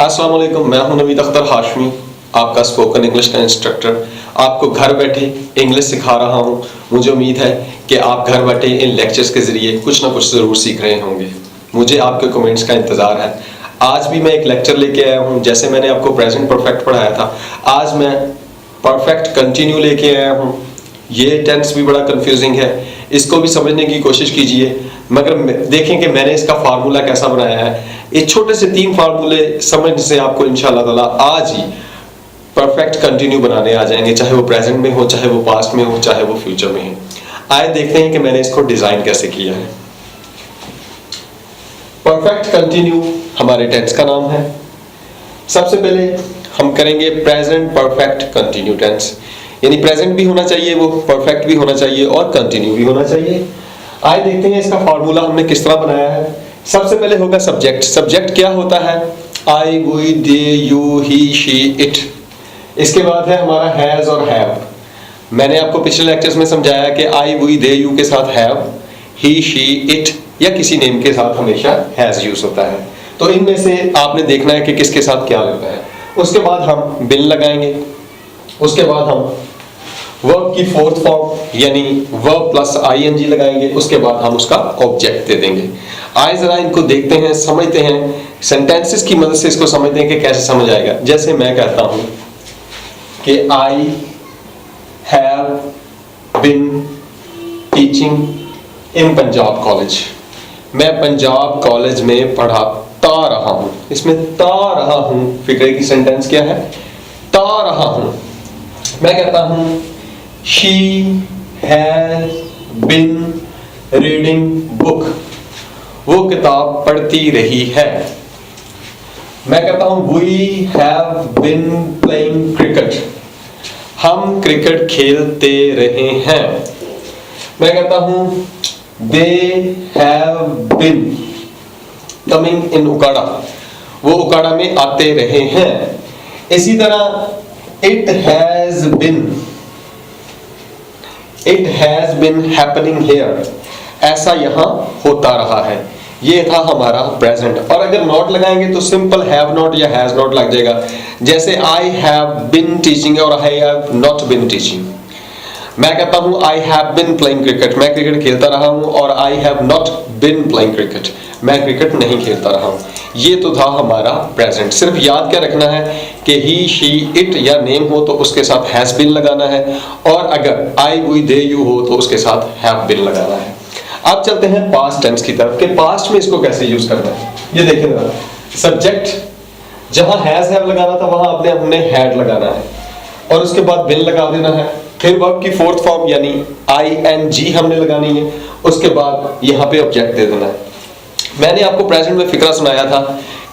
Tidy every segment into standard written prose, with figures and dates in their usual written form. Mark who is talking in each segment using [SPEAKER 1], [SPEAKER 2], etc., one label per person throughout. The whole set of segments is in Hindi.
[SPEAKER 1] अस्सलाम वालेकुम, मैं हूं नवीद अख्तर हाशमी, आपका स्पोकन इंग्लिश का इंस्ट्रक्टर। आपको घर बैठे इंग्लिश सिखा रहा हूं। मुझे उम्मीद है कि आप घर बैठे इन लेक्चर्स के ज़रिए कुछ ना कुछ ज़रूर सीख रहे होंगे। मुझे आपके कमेंट्स का इंतज़ार है। आज भी मैं एक लेक्चर लेके आया हूं। जैसे मैंने आपको प्रेजेंट परफेक्ट पढ़ाया था, आज मैं परफेक्ट कंटिन्यू लेके आया हूँ। ये टेंस भी बड़ा कंफ्यूजिंग है, इसको भी समझने की कोशिश कीजिए। मगर देखें कि मैंने इसका फार्मूला कैसा बनाया है। ये छोटे से 3 फार्मूले समझने से आपको इंशाल्लाह ताला आज ही परफेक्ट कंटिन्यू बनाने आ जाएंगे, चाहे वो प्रेजेंट में हो, चाहे वो पास्ट में हो, चाहे वो फ्यूचर में हो। आइए देखते हैं कि मैंने इसको डिजाइन कैसे किया है। परफेक्ट कंटिन्यू हमारे टेंस का नाम है। सबसे पहले हम करेंगे प्रेजेंट परफेक्ट कंटिन्यू टेंस, यानी प्रेजेंट भी होना चाहिए, वो परफेक्ट भी होना चाहिए और कंटिन्यू भी होना चाहिए। आइए देखते हैं इसका फार्मूला हमने किस तरह बनाया है। सबसे पहले होगा सब्जेक्ट। सब्जेक्ट क्या होता है? I, we, they, you, he, she, it. इसके बाद है हमारा हैज और हैव। मैंने आपको पिछले लेक्चर्स में समझाया कि आई, वी, दे, यू के साथ हैव, ही, शी, इट या किसी नेम के साथ हमेशा हैज यूज होता है। तो इनमें से आपने देखना है कि किसके साथ क्या लगता है। उसके बाद हम बिन लगाएंगे। उसके बाद हम वर्ब की फोर्थ फॉर्म यानी वर्ब प्लस आईएनजी लगाएंगे। उसके बाद हम उसका ऑब्जेक्ट दे देंगे। आइए जरा इनको देखते हैं, समझते हैं, सेंटेंसेस की मदद से इसको समझते हैं कि कैसे समझ आएगा। जैसे मैं कहता हूं कि I have been teaching in Punjab college. मैं पंजाब कॉलेज में पढ़ाता रहा हूं। इसमें ता रहा हूं फिक्रे की सेंटेंस क्या है? ता रहा हूं। मैं कहता हूं she has been reading book, वो किताब पढ़ती रही है। मैं कहता हूं we have been playing cricket, हम क्रिकेट खेलते रहे हैं। मैं कहता हूं they have been coming in उकाड़ा, वो उकाड़ा में आते रहे हैं। इसी तरह it has been happening here, ऐसा यहां होता रहा है। ये था हमारा प्रेजेंट। और अगर नॉट लगाएंगे तो सिंपल हैव नॉट या हैज नॉट लग जाएगा। जैसे आई हैव बिन टीचिंग और I have not been teaching. मैं कहता हूं आई हैव बिन प्लेइंग क्रिकेट, मैं क्रिकेट खेलता रहा हूं, और I have not been playing cricket, मैं क्रिकेट नहीं खेलता रहा हूं। ये तो था हमारा प्रेजेंट। सिर्फ याद क्या रखना है कि ही, शी, इट या नेम हो तो उसके साथ हैज बिन लगाना है, और अगर आई, वी, दे, यू हो तो उसके साथ हैव बिन लगाना है। अब चलते हैं पास्ट टेंस की तरफ कि पास्ट में इसको कैसे यूज करना है। ये देखिए जरा, सब्जेक्ट जहां हैज हैव लगाना था वहां अपने हमने हैड लगाना है, और उसके बाद बिन लगा देना है। फिर वर्ब की फोर्थ फॉर्म यानी आईएनजी हमने लगानी है। उसके बाद यहाँ पे ऑब्जेक्ट दे देना है। मैंने आपको प्रेजेंट में फिक्रा सुनाया था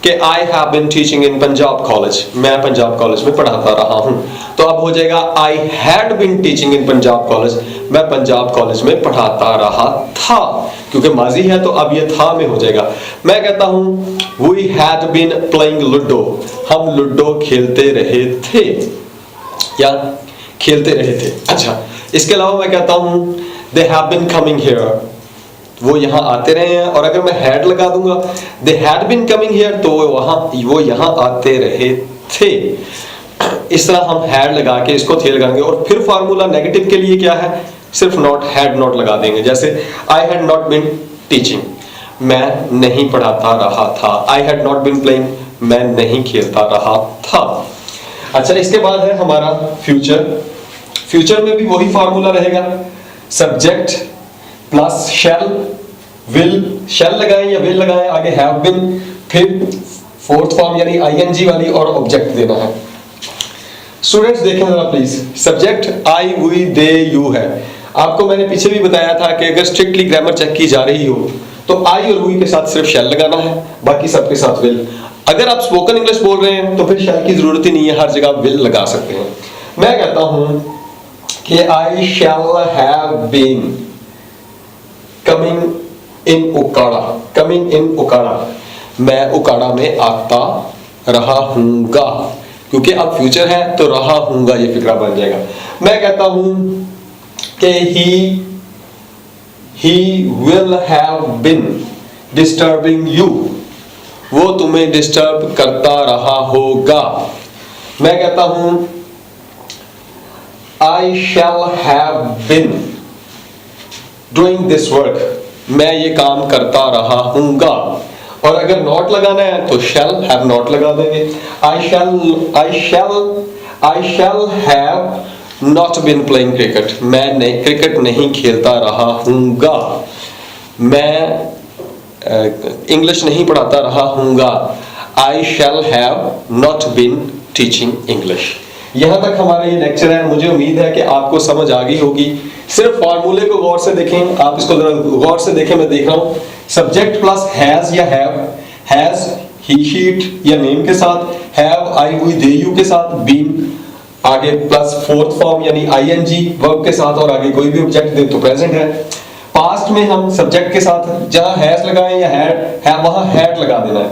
[SPEAKER 1] कि I have been teaching in Punjab college, मैं पंजाब कॉलेज में पढ़ाता रहा हूं। तो अब हो जाएगा I had been teaching in Punjab college, मैं पंजाब कॉलेज में पढ़ाता रहा था, क्योंकि माजी है तो अब ये था में हो जाएगा। मैं कहता हूं we had been playing ludo, हम लूडो खेलते रहे थे या खेलते रहे थे। अच्छा, इसके अलावा मैं कहता हूं they have been coming here, वो यहाँ आते रहे हैं। और अगर मैं हैड लगा दूंगा they had been coming here तो वो यहाँ आते रहे थे। इस तरह हम हैड लगा के इसको थे लगाएंगे। और फिर फार्मूला नेगेटिव के लिए क्या है? सिर्फ नॉट, हैड नॉट लगा देंगे। जैसे I had not been teaching, मैं नहीं पढ़ाता रहा था। I had not been playing, मैं नहीं खेलता रहा था। अच्छा, इसके बाद है हमारा फ्यूचर। फ्यूचर में भी वही फार्मूला रहेगा, सब्जेक्ट प्लस शैल, विल, शैल लगाएं या विल लगाएं, आगे हैव बिन, फिर फोर्थ फॉर्म यानी आईएनजी वाली, और ऑब्जेक्ट देना है। स्टूडेंट्स देखें जरा please, subject I, we, they, you है। आपको मैंने पीछे भी बताया था कि अगर स्ट्रिक्टली ग्रामर चेक की जा रही हो तो आई और वी के साथ सिर्फ शैल लगाना है, बाकी सबके साथ विल। अगर आप स्पोकन इंग्लिश बोल रहे हैं तो फिर शैल की जरूरत ही नहीं है, हर जगह विल लगा सकते हैं। मैं कहता हूं कि I shall have been coming in Ukada, coming in Ukada, मैं उकाड़ा में आता रहा हूंगा, क्योंकि अब फ्यूचर है तो रहा हूंगा ये फिक्रा बन जाएगा। मैं कहता हूं कि he will have been disturbing you, वो तुम्हें डिस्टर्ब करता रहा होगा। मैं कहता हूं I shall have been doing this work, मैं ये काम करता रहा हूंगा। और अगर नॉट लगाना है तो शैल हैव नॉट लगा देंगे। I shall have not been playing cricket, मैं क्रिकेट नहीं खेलता रहा हूंगा। मैं इंग्लिश नहीं पढ़ाता रहा हूंगा। I shall have not been teaching English. यहां तक हमारा ये लेक्चर है। मुझे उम्मीद है कि आपको समझ आ गई होगी। सिर्फ फॉर्मूले को गौर से देखें, आप इसको जरा गौर से देखें। मैं देख रहा हूं सब्जेक्ट प्लस हैज या हैव, हैज ही शीट या नेम के साथ, हैव आई हुई दे यू के साथ, बीन आगे प्लस फोर्थ फॉर्म यानी आईएनजी वर्ब के साथ, और आगे कोई भी ऑब्जेक्ट दे तो प्रेजेंट है। पास्ट में हम सब्जेक्ट के साथ जहां हैज लगाएं या हैड वहां हैड लगा देना है।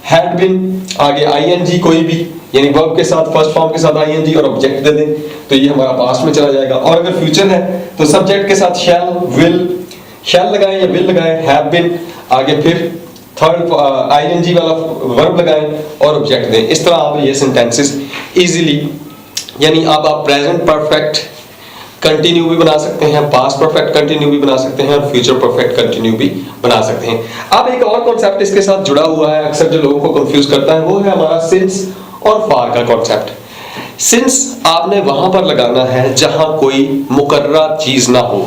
[SPEAKER 1] हैड बिन आगे आईएनजी कोई भी यानी वर्ब के साथ फर्स्ट फॉर्म के साथ आईएनजी और ऑब्जेक्ट दे दें तो ये हमारा पास्ट में चला जाएगा। और अगर फ्यूचर है तो सब्जेक्ट के साथ शैल विल, शैल लगाएं या विल लगाएं, हैव बिन आगे फिर थर्ड आईएनजी वाला वर्ब लगाएं और ऑब्जेक्ट दें। इस तरह आप ये सेंटेंसेस इजीली यानी अब आप प्रेजेंट परफेक्ट कंटिन्यू भी बना सकते हैं, पास्ट परफेक्ट कंटिन्यू भी बना सकते हैं और फ्यूचर परफेक्ट कंटिन्यू भी बना सकते हैं। अब एक और कॉन्सेप्ट इसके साथ जुड़ा हुआ है, अक्सर जो लोगों को कंफ्यूज करता है, वो है हमारा सिंस और फार का कॉन्सेप्ट। सिंस आपने वहां पर लगाना है जहां कोई मुकर्ररा चीज ना हो।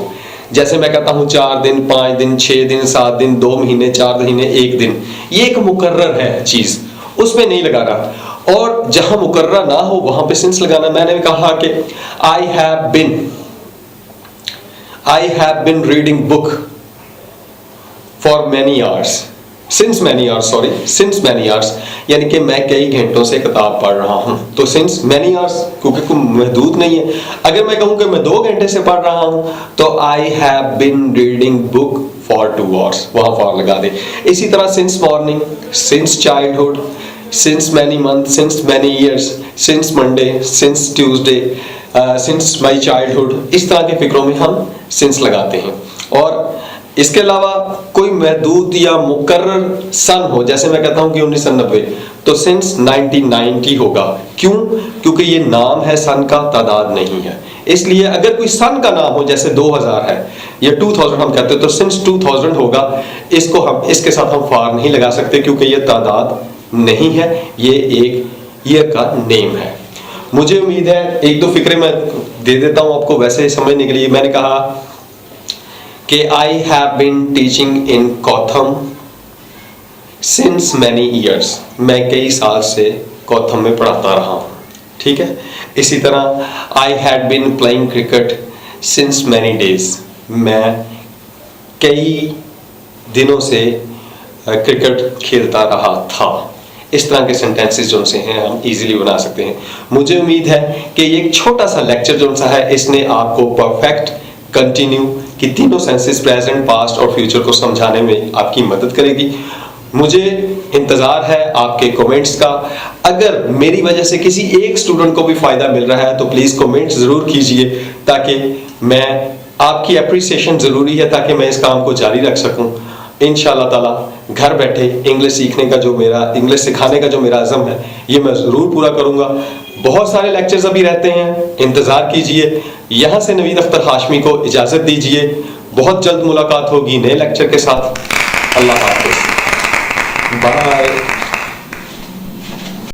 [SPEAKER 1] जैसे मैं कहता हूं 4 दिन, 5 दिन, 6 दिन, 7 दिन, 2 महीने, 4 महीने, 1 दिन, ये एक मुकर्रर है चीज, उसमें नहीं लगाना। और जहां मुकर्ररा ना हो वहां पे सिंस लगाना। मैंने कहा कि I have been reading book for many hours, since many hours यानी कि मैं कई घंटों से किताब पढ़ रहा हूं। तो सिंस मैनी आवर्स क्योंकि कोई महदूद नहीं है। अगर मैं कहूं कि मैं 2 घंटे से पढ़ रहा हूं तो आई have been reading book for 2 hours, वहां फॉर लगा दे। इसी तरह since morning, since childhood, since many month, since many years, since Monday, since Tuesday, since my childhood, इस तरह के फिक्रों में हम सिंस लगाते हैं। और इसके अलावा कोई महदूद या मुकर्रर सन हो, जैसे मैं कहता हूं कि 1990 तो सिंस 1990 होगा। क्यों? क्योंकि ये नाम है, सन का तादाद नहीं है। इसलिए अगर कोई सन का नाम हो जैसे 2000 है या 2000 हम कहते हैं तो सिंस 2000 होगा। इसको हम इसके साथ हम फार नहीं लगा सकते क्योंकि ये तादाद नहीं है, ये एक ईयर का नेम है। मुझे उम्मीद है 1-2 फिक्रे मैं दे देता हूं आपको वैसे समझने के लिए। मैंने कहा कि I have been teaching in Kotham since many years, मैं कई साल से कॉथम में पढ़ाता रहा हूं। ठीक है। इसी तरह I had been playing cricket since many days, मैं कई दिनों से क्रिकेट खेलता रहा था। इस तरह के सेंटेंसेस जो से हैं हम इजीली बना सकते हैं। मुझे उम्मीद है कि ये एक छोटा सा लेक्चर जो सा है इसने आपको परफेक्ट, कंटिन्यू की तीनों सेंसेस प्रेजेंट, पास्ट और फ्यूचर को समझाने में आपकी मदद करेगी। मुझे इंतजार है आपके कमेंट्स का। अगर मेरी वजह से किसी एक स्टूडेंट को भी फायदा मिल रहा है तो प्लीज कमेंट जरूर कीजिए ताकि मैं आपकी अप्रिसिएशन जरूरी है ताकि मैं इस काम को जारी रख सकूं। इंशाअल्लाह ताला घर बैठे इंग्लिश सीखने का जो मेरा, इंग्लिश सिखाने का जो मेरा अज़म है ये मैं जरूर पूरा करूंगा। बहुत सारे लेक्चर्स अभी रहते हैं, इंतजार कीजिए। यहां से नवीद अख्तर हाशमी को इजाजत दीजिए। बहुत जल्द मुलाकात होगी नए लेक्चर के साथ। अल्लाह हाफ़िज़, बाय।